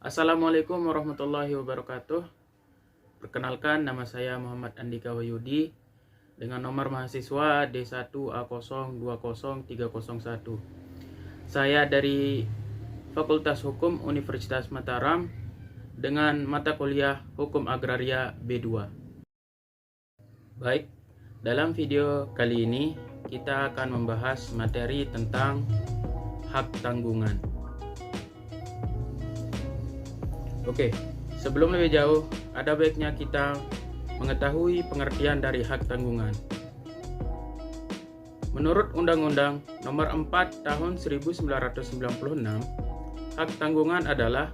Assalamualaikum warahmatullahi wabarakatuh. Perkenalkan, nama saya Muhammad Andika Wahyudi dengan nomor mahasiswa D1A020301. Saya dari Fakultas Hukum Universitas Mataram dengan mata kuliah Hukum Agraria B2. Baik, dalam video kali ini kita akan membahas materi tentang hak tanggungan. Oke, sebelum lebih jauh, ada baiknya kita mengetahui pengertian dari hak tanggungan. Menurut Undang-Undang Nomor 4 Tahun 1996, hak tanggungan adalah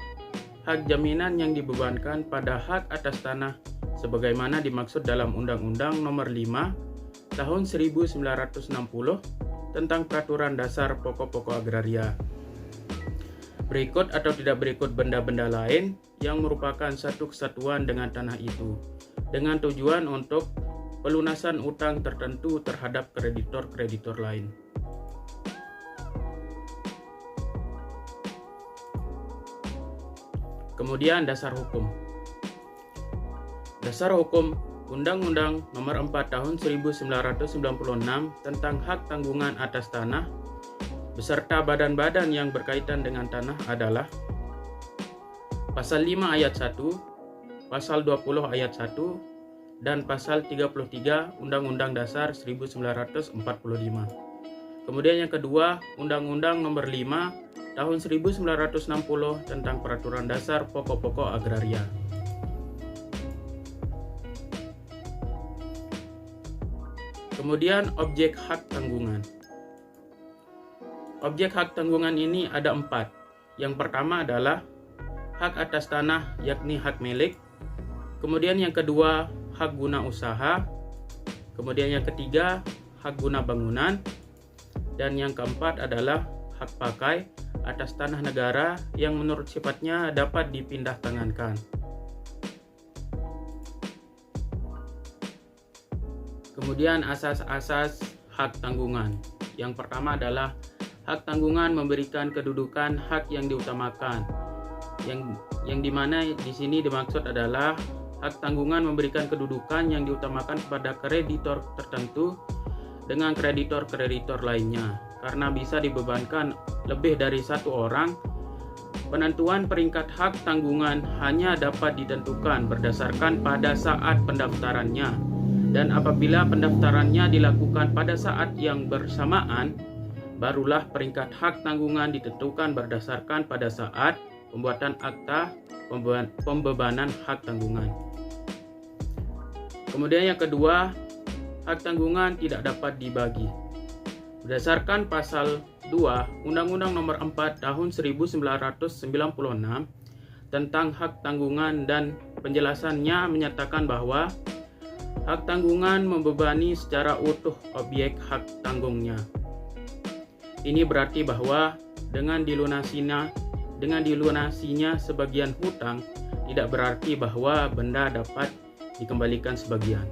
hak jaminan yang dibebankan pada hak atas tanah sebagaimana dimaksud dalam Undang-Undang Nomor 5 Tahun 1960 tentang Peraturan Dasar Pokok-pokok Agraria. Berikut atau tidak berikut benda-benda lain yang merupakan satu kesatuan dengan tanah itu, dengan tujuan untuk pelunasan utang tertentu terhadap kreditor-kreditor lain. Kemudian dasar hukum. Dasar hukum Undang-Undang Nomor 4 Tahun 1996 tentang hak tanggungan atas tanah beserta badan-badan yang berkaitan dengan tanah adalah Pasal 5 ayat 1, Pasal 20 ayat 1, dan Pasal 33 Undang-Undang Dasar 1945. Kemudian yang kedua, Undang-Undang Nomor 5 Tahun 1960 tentang Peraturan Dasar Pokok-pokok Agraria. Kemudian objek hak tanggungan. Objek hak tanggungan ini ada 4. Yang pertama adalah hak atas tanah, yakni hak milik. Kemudian yang kedua, hak guna usaha. Kemudian yang ketiga, hak guna bangunan. Dan yang keempat adalah hak pakai atas tanah negara yang menurut sifatnya dapat dipindah tangankan. Kemudian asas-asas hak tanggungan. Yang pertama adalah hak tanggungan memberikan kedudukan hak yang diutamakan. Yang dimana di sini dimaksud adalah hak tanggungan memberikan kedudukan yang diutamakan kepada kreditor tertentu dengan kreditor-kreditor lainnya, karena bisa dibebankan lebih dari satu orang. Penentuan peringkat hak tanggungan hanya dapat ditentukan berdasarkan pada saat pendaftarannya, dan apabila pendaftarannya dilakukan pada saat yang bersamaan, barulah peringkat hak tanggungan ditentukan berdasarkan pada saat pembuatan akta pembebanan hak tanggungan. Kemudian yang kedua, hak tanggungan tidak dapat dibagi. Berdasarkan Pasal 2 Undang-Undang Nomor 4 Tahun 1996 tentang hak tanggungan, dan penjelasannya menyatakan bahwa hak tanggungan membebani secara utuh objek hak tanggungnya. Ini berarti bahwa dengan dilunasinya sebagian hutang tidak berarti bahwa benda dapat dikembalikan sebagian.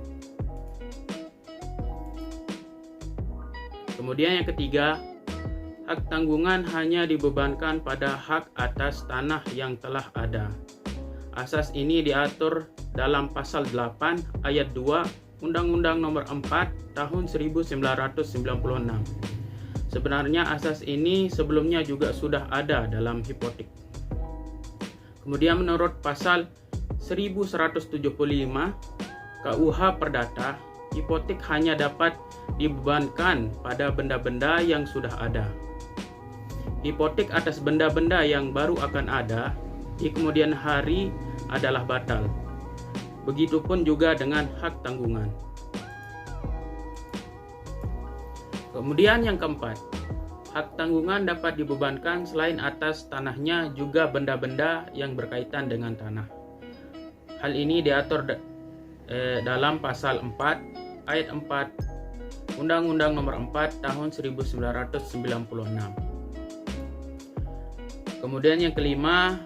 Kemudian yang ketiga, hak tanggungan hanya dibebankan pada hak atas tanah yang telah ada. Asas ini diatur dalam Pasal 8 ayat 2 Undang-Undang Nomor 4 Tahun 1996. Sebenarnya asas ini sebelumnya juga sudah ada dalam hipotek. Kemudian menurut Pasal 1175 KUH Perdata, hipotek hanya dapat dibebankan pada benda-benda yang sudah ada. Hipotek atas benda-benda yang baru akan ada di kemudian hari adalah batal. Begitupun juga dengan hak tanggungan. Kemudian yang keempat, hak tanggungan dapat dibebankan selain atas tanahnya juga benda-benda yang berkaitan dengan tanah. Hal ini diatur dalam pasal 4 ayat 4 Undang-Undang Nomor 4 Tahun 1996. Kemudian yang kelima,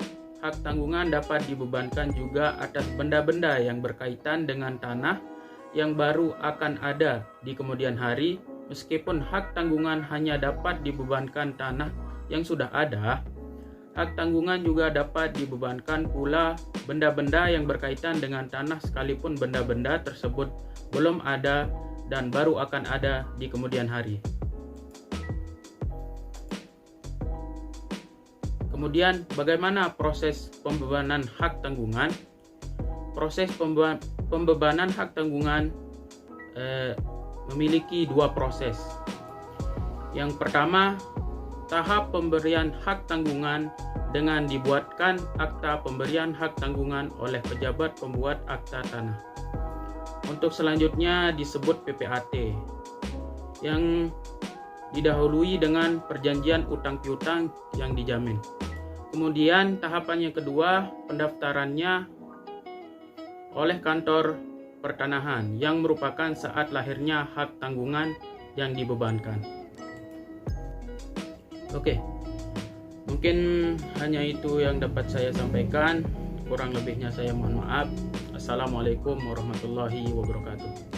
hak tanggungan dapat dibebankan juga atas benda-benda yang berkaitan dengan tanah yang baru akan ada di kemudian hari. Meskipun hak tanggungan hanya dapat dibebankan tanah yang sudah ada, hak tanggungan juga dapat dibebankan pula benda-benda yang berkaitan dengan tanah sekalipun benda-benda tersebut belum ada dan baru akan ada di kemudian hari. Kemudian bagaimana proses pembebanan hak tanggungan? Proses pembebanan hak tanggungan memiliki dua proses. Yang pertama, tahap pemberian hak tanggungan dengan dibuatkan akta pemberian hak tanggungan oleh pejabat pembuat akta tanah. Untuk selanjutnya disebut PPAT, yang didahului dengan perjanjian utang piutang yang dijamin. Kemudian tahapan yang kedua, pendaftarannya oleh kantor pertanahan yang merupakan saat lahirnya hak tanggungan yang dibebankan. Oke, mungkin hanya itu yang dapat saya sampaikan. Kurang lebihnya saya mohon maaf. Assalamualaikum warahmatullahi wabarakatuh.